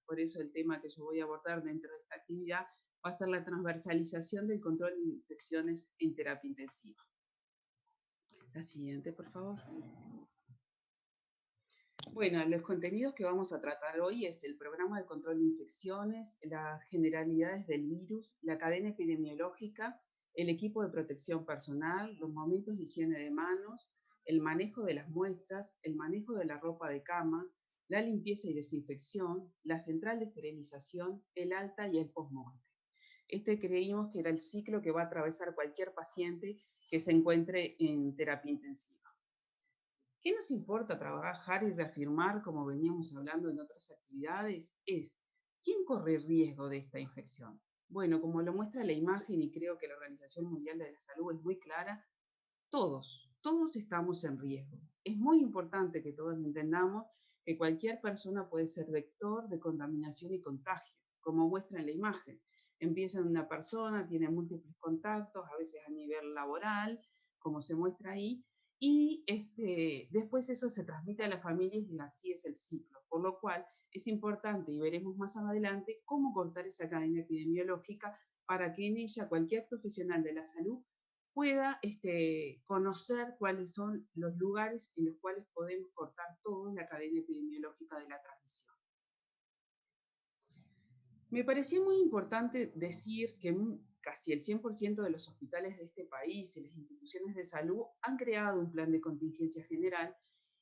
Por eso el tema que yo voy a abordar dentro de esta actividad va a ser la transversalización del control de infecciones en terapia intensiva. La siguiente, por favor. Bueno, los contenidos que vamos a tratar hoy es el programa de control de infecciones, las generalidades del virus, la cadena epidemiológica, el equipo de protección personal, los momentos de higiene de manos, el manejo de las muestras, el manejo de la ropa de cama, la limpieza y desinfección, la central de esterilización, el alta y el postmuerte. Este creímos que era el ciclo que va a atravesar cualquier paciente que se encuentre en terapia intensiva. ¿Qué nos importa trabajar y reafirmar, como veníamos hablando en otras actividades? Es, ¿quién corre riesgo de esta infección? Bueno, como lo muestra la imagen y creo que la Organización Mundial de la Salud es muy clara, todos estamos en riesgo. Es muy importante que todos entendamos que cualquier persona puede ser vector de contaminación y contagio, como muestra en la imagen. Empieza en una persona, tiene múltiples contactos, a veces a nivel laboral, como se muestra ahí, y después eso se transmite a las familias y así es el ciclo. Por lo cual es importante, y veremos más adelante, cómo cortar esa cadena epidemiológica para que en ella cualquier profesional de la salud pueda conocer cuáles son los lugares en los cuales podemos cortar toda la cadena epidemiológica de la transmisión. Me pareció muy importante decir que casi el 100% de los hospitales de este país y las instituciones de salud han creado un plan de contingencia general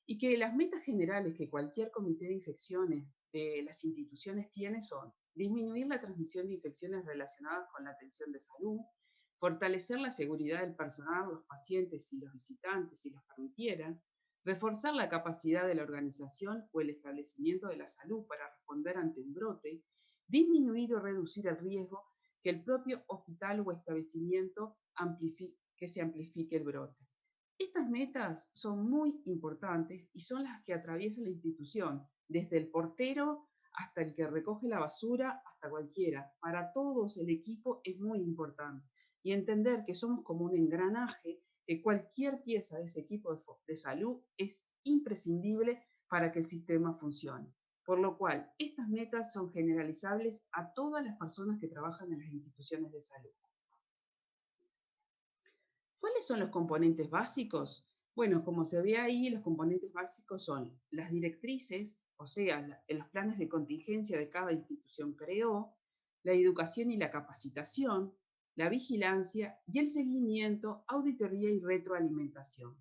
y que las metas generales que cualquier comité de infecciones de las instituciones tiene son disminuir la transmisión de infecciones relacionadas con la atención de salud, fortalecer la seguridad del personal, los pacientes y los visitantes si los permitieran, reforzar la capacidad de la organización o el establecimiento de la salud para responder ante un brote, disminuir o reducir el riesgo que el propio hospital o establecimiento que se amplifique el brote. Estas metas son muy importantes y son las que atraviesan la institución, desde el portero hasta el que recoge la basura, hasta cualquiera. Para todos el equipo es muy importante. Y entender que somos como un engranaje, que cualquier pieza de ese equipo de salud es imprescindible para que el sistema funcione. Por lo cual, estas metas son generalizables a todas las personas que trabajan en las instituciones de salud. ¿Cuáles son los componentes básicos? Bueno, como se ve ahí, los componentes básicos son las directrices, o sea, los planes de contingencia de cada institución creó, la educación y la capacitación, la vigilancia y el seguimiento, auditoría y retroalimentación.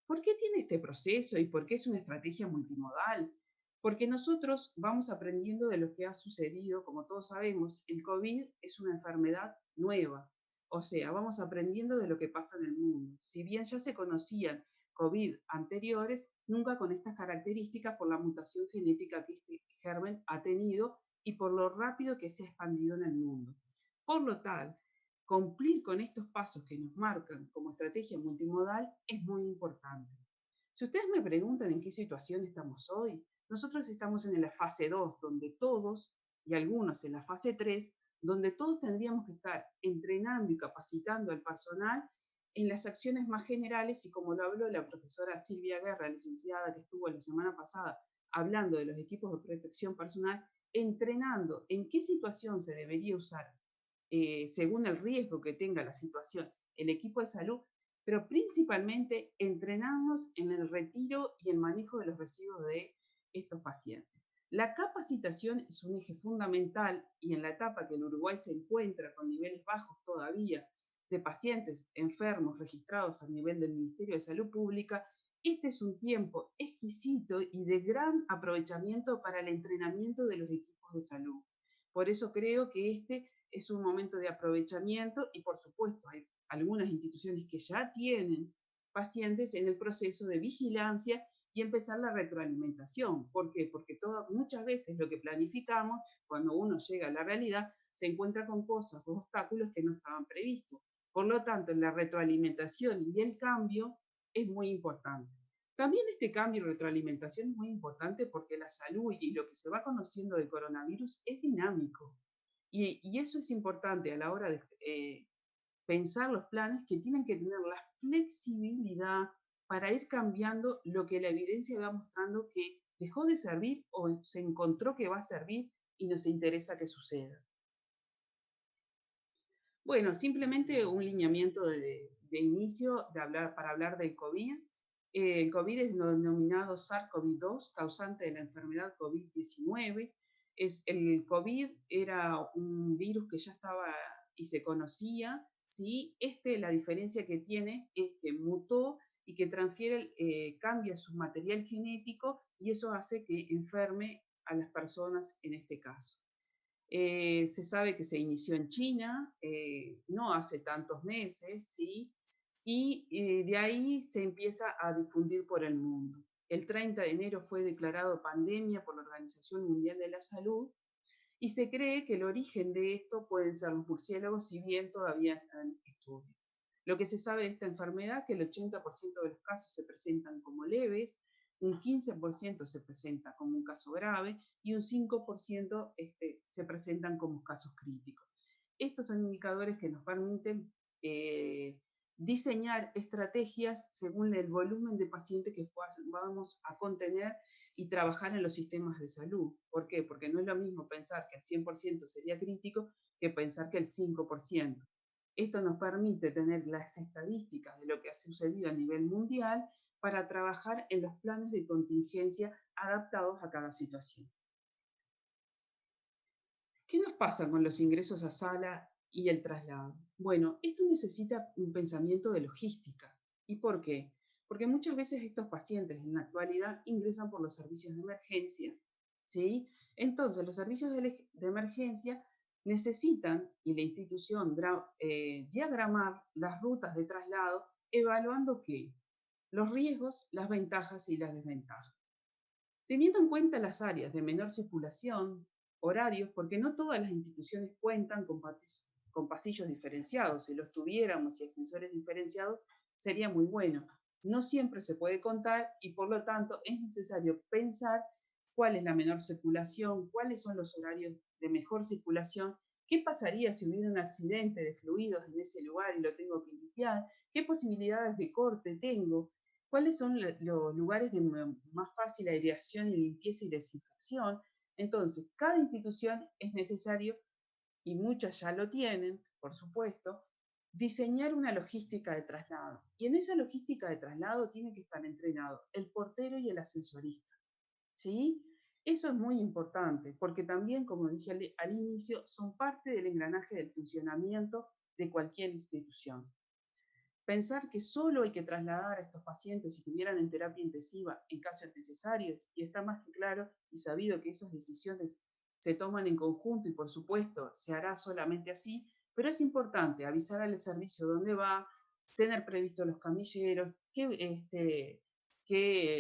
¿Por qué tiene este proceso y por qué es una estrategia multimodal? Porque nosotros vamos aprendiendo de lo que ha sucedido, como todos sabemos, el COVID es una enfermedad nueva, o sea, vamos aprendiendo de lo que pasa en el mundo. Si bien ya se conocían COVID anteriores, nunca con estas características por la mutación genética que este germen ha tenido y por lo rápido que se ha expandido en el mundo. Por lo tal, cumplir con estos pasos que nos marcan como estrategia multimodal es muy importante. Si ustedes me preguntan en qué situación estamos hoy, nosotros estamos en la fase 2, donde todos, y algunos en la fase 3, donde todos tendríamos que estar entrenando y capacitando al personal en las acciones más generales y como lo habló la profesora Silvia Guerra, licenciada que estuvo la semana pasada hablando de los equipos de protección personal, entrenando en qué situación se debería usar según el riesgo que tenga la situación el equipo de salud, pero principalmente entrenarnos en el retiro y el manejo de los residuos de estos pacientes. La capacitación es un eje fundamental y en la etapa que el Uruguay se encuentra con niveles bajos todavía de pacientes enfermos registrados a nivel del Ministerio de Salud Pública, este es un tiempo exquisito y de gran aprovechamiento para el entrenamiento de los equipos de salud. Por eso creo que este es un momento de aprovechamiento y, por supuesto, hay algunas instituciones que ya tienen pacientes en el proceso de vigilancia y empezar la retroalimentación. ¿Por qué? Porque muchas veces lo que planificamos, cuando uno llega a la realidad, se encuentra con cosas o obstáculos que no estaban previstos. Por lo tanto, la retroalimentación y el cambio es muy importante. También este cambio y retroalimentación es muy importante porque la salud y lo que se va conociendo del coronavirus es dinámico. Y eso es importante a la hora de pensar los planes que tienen que tener la flexibilidad para ir cambiando lo que la evidencia va mostrando que dejó de servir o se encontró que va a servir y nos interesa que suceda. Bueno, simplemente un lineamiento de inicio para hablar del COVID. El COVID es denominado SARS-CoV-2, causante de la enfermedad COVID-19. El COVID era un virus que ya estaba y se conocía, ¿sí? La diferencia que tiene es que mutó y que cambia su material genético y eso hace que enferme a las personas en este caso. Se sabe que se inició en China, no hace tantos meses, ¿sí? Y de ahí se empieza a difundir por el mundo. El 30 de enero fue declarado pandemia por la Organización Mundial de la Salud y se cree que el origen de esto pueden ser los murciélagos, si bien todavía está en estudio. Lo que se sabe de esta enfermedad es que el 80% de los casos se presentan como leves, un 15% se presenta como un caso grave y un 5% se presentan como casos críticos. Estos son indicadores que nos permiten diseñar estrategias según el volumen de pacientes que vamos a contener y trabajar en los sistemas de salud. ¿Por qué? Porque no es lo mismo pensar que el 100% sería crítico que pensar que el 5%. Esto nos permite tener las estadísticas de lo que ha sucedido a nivel mundial para trabajar en los planes de contingencia adaptados a cada situación. ¿Qué nos pasa con los ingresos a sala y el traslado? Bueno, esto necesita un pensamiento de logística. ¿Y por qué? Porque muchas veces estos pacientes en la actualidad ingresan por los servicios de emergencia, ¿sí? Entonces, los servicios de emergencia necesitan, y la institución, diagramar las rutas de traslado, evaluando ¿qué? Los riesgos, las ventajas y las desventajas. Teniendo en cuenta las áreas de menor circulación, horarios, porque no todas las instituciones cuentan con pasillos diferenciados. Si los tuviéramos y ascensores diferenciados, sería muy bueno. No siempre se puede contar y por lo tanto es necesario pensar cuál es la menor circulación, cuáles son los horarios de mejor circulación, qué pasaría si hubiera un accidente de fluidos en ese lugar y lo tengo que limpiar, qué posibilidades de corte tengo, cuáles son los lugares de más fácil aireación y limpieza y desinfección. Entonces, cada institución es necesario, y muchas ya lo tienen, por supuesto, diseñar una logística de traslado. Y en esa logística de traslado tiene que estar entrenado el portero y el ascensorista. ¿Sí? Eso es muy importante, porque también, como dije al inicio, son parte del engranaje del funcionamiento de cualquier institución. Pensar que solo hay que trasladar a estos pacientes si estuvieran en terapia intensiva en casos necesarios, y está más que claro y sabido que esas decisiones se toman en conjunto y por supuesto se hará solamente así, pero es importante avisar al servicio dónde va, tener previsto los camilleros, que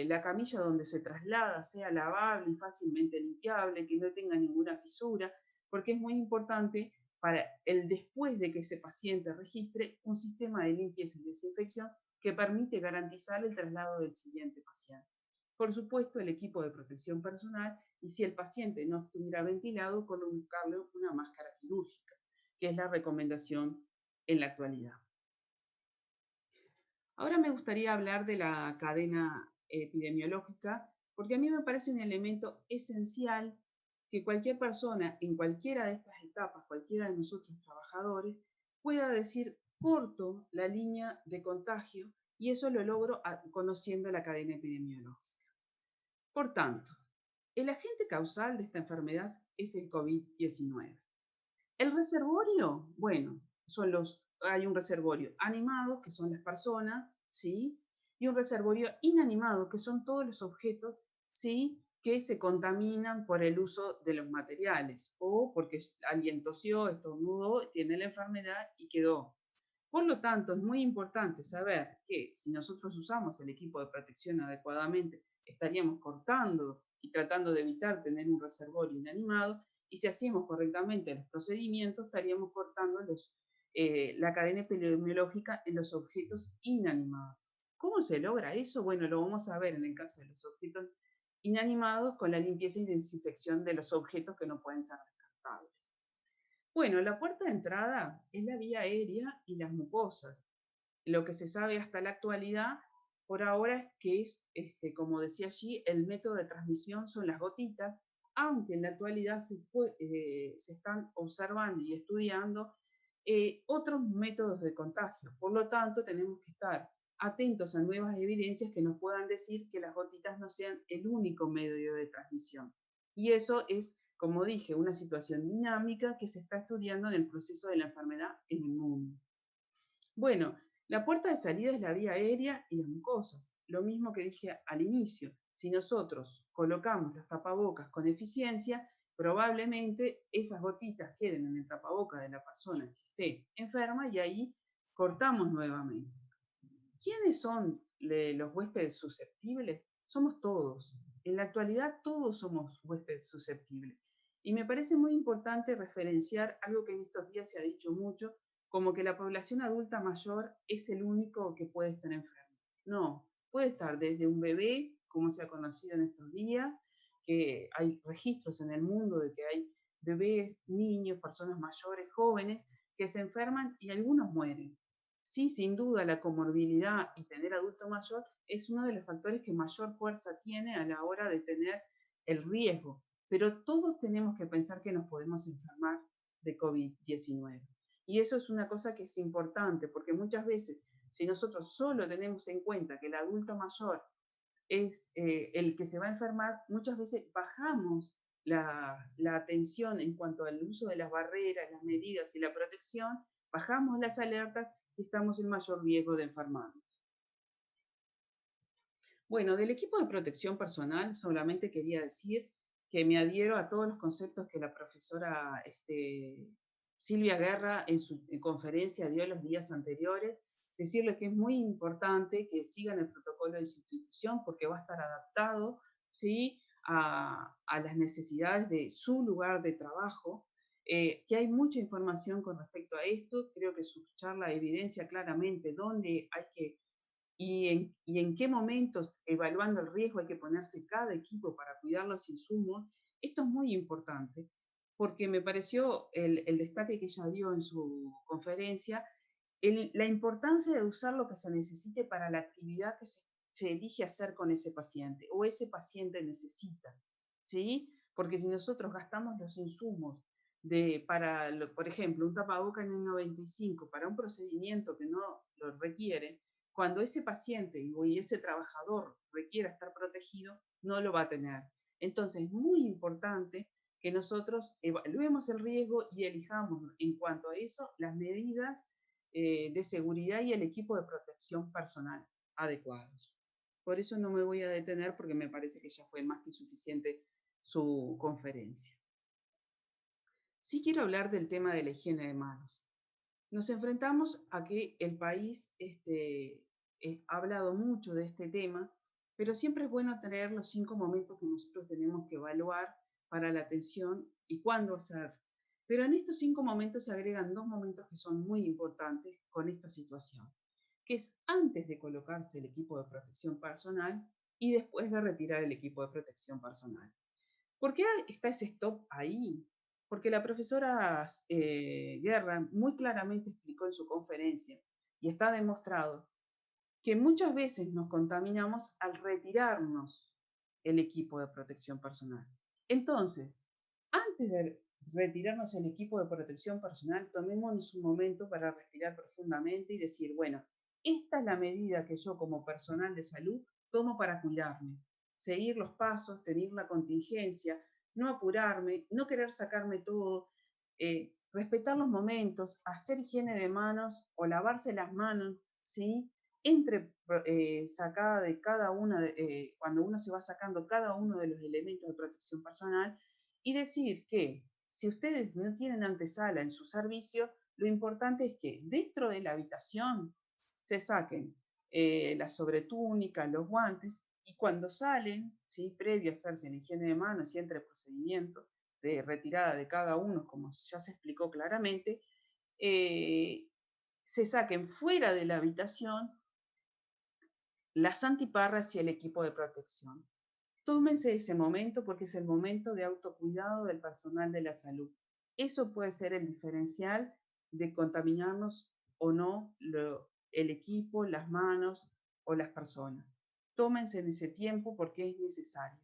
la camilla donde se traslada sea lavable y fácilmente limpiable, que no tenga ninguna fisura, porque es muy importante para el después de que ese paciente registre un sistema de limpieza y desinfección que permite garantizar el traslado del siguiente paciente. Por supuesto, el equipo de protección personal y si el paciente no estuviera ventilado, colocarle una máscara quirúrgica, que es la recomendación en la actualidad. Ahora me gustaría hablar de la cadena epidemiológica, porque a mí me parece un elemento esencial que cualquier persona en cualquiera de estas etapas, cualquiera de nosotros trabajadores, pueda decir corto la línea de contagio y eso lo logro conociendo la cadena epidemiológica. Por tanto, el agente causal de esta enfermedad es el COVID-19. El reservorio, bueno, hay un reservorio animado, que son las personas, ¿sí? Y un reservorio inanimado, que son todos los objetos, ¿sí? Que se contaminan por el uso de los materiales o porque alguien tosió, estornudó, tiene la enfermedad y quedó. Por lo tanto, es muy importante saber que si nosotros usamos el equipo de protección adecuadamente, estaríamos cortando y tratando de evitar tener un reservorio inanimado, y si hacemos correctamente los procedimientos, estaríamos cortando la cadena epidemiológica en los objetos inanimados. ¿Cómo se logra eso? Bueno, lo vamos a ver en el caso de los objetos inanimados con la limpieza y desinfección de los objetos que no pueden ser descartables. Bueno, la puerta de entrada es la vía aérea y las mucosas. Lo que se sabe hasta la actualidad, por ahora, es que es, como decía allí, el método de transmisión son las gotitas, aunque en la actualidad se están observando y estudiando otros métodos de contagio. Por lo tanto, tenemos que estar atentos a nuevas evidencias que nos puedan decir que las gotitas no sean el único medio de transmisión. Y eso es, como dije, una situación dinámica que se está estudiando en el proceso de la enfermedad en el mundo. Bueno, la puerta de salida es la vía aérea y las mucosas. Lo mismo que dije al inicio. Si nosotros colocamos los tapabocas con eficiencia, probablemente esas gotitas queden en el tapaboca de la persona que esté enferma y ahí cortamos nuevamente. ¿Quiénes son los huéspedes susceptibles? Somos todos. En la actualidad todos somos huéspedes susceptibles. Y me parece muy importante referenciar algo que en estos días se ha dicho mucho, como que la población adulta mayor es el único que puede estar enfermo. No, puede estar desde un bebé, como se ha conocido en estos días, que hay registros en el mundo de que hay bebés, niños, personas mayores, jóvenes, que se enferman y algunos mueren. Sí, sin duda, la comorbilidad y tener adulto mayor es uno de los factores que mayor fuerza tiene a la hora de tener el riesgo, pero todos tenemos que pensar que nos podemos enfermar de COVID-19. Y eso es una cosa que es importante, porque muchas veces, si nosotros solo tenemos en cuenta que el adulto mayor es el que se va a enfermar, muchas veces bajamos la atención en cuanto al uso de las barreras, las medidas y la protección, bajamos las alertas y estamos en mayor riesgo de enfermarnos. Bueno, del equipo de protección personal solamente quería decir que me adhiero a todos los conceptos que la profesora Silvia Guerra en su conferencia dio los días anteriores, decirle que es muy importante que sigan el protocolo de su institución porque va a estar adaptado, ¿sí?, a las necesidades de su lugar de trabajo, que hay mucha información con respecto a esto, creo que su charla evidencia claramente dónde hay que y en qué momentos, evaluando el riesgo, hay que ponerse cada equipo para cuidar los insumos. Esto es muy importante porque me pareció el destaque que ella dio en su conferencia, la importancia de usar lo que se necesite para la actividad que se elige hacer con ese paciente o ese paciente necesita, ¿sí? Porque si nosotros gastamos los insumos por ejemplo, un tapaboca en N95 para un procedimiento que no lo requiere, cuando ese paciente y ese trabajador requiera estar protegido, no lo va a tener. Entonces, es muy importante que nosotros evaluemos el riesgo y elijamos en cuanto a eso las medidas de seguridad y el equipo de protección personal adecuados. Por eso no me voy a detener porque me parece que ya fue más que suficiente su conferencia. Sí quiero hablar del tema de la higiene de manos. Nos enfrentamos a que el país ha hablado mucho de este tema, pero siempre es bueno tener los 5 momentos que nosotros tenemos que evaluar para la atención y cuándo hacer. Pero en estos 5 momentos se agregan 2 momentos que son muy importantes con esta situación, que es antes de colocarse el equipo de protección personal y después de retirar el equipo de protección personal. ¿Por qué está ese stop ahí? Porque la profesora Guerra muy claramente explicó en su conferencia, y está demostrado, que muchas veces nos contaminamos al retirarnos el equipo de protección personal. Entonces, antes de retirarnos el equipo de protección personal, tomémonos un momento para respirar profundamente y decir, bueno, esta es la medida que yo como personal de salud tomo para cuidarme. Seguir los pasos, tener la contingencia, no apurarme, no querer sacarme todo, respetar los momentos, hacer higiene de manos o lavarse las manos, ¿sí? Entre sacada de cada una, cuando uno se va sacando cada uno de los elementos de protección personal, y decir que si ustedes no tienen antesala en su servicio, lo importante es que dentro de la habitación se saquen la sobretúnica, los guantes, y cuando salen, ¿sí?, previo a hacerse la higiene de manos y entre el procedimiento de retirada de cada uno, como ya se explicó claramente, se saquen fuera de la habitación las antiparras y el equipo de protección. Tómense ese momento porque es el momento de autocuidado del personal de la salud. Eso puede ser el diferencial de contaminarnos o no el equipo, las manos o las personas. Tómense en ese tiempo porque es necesario.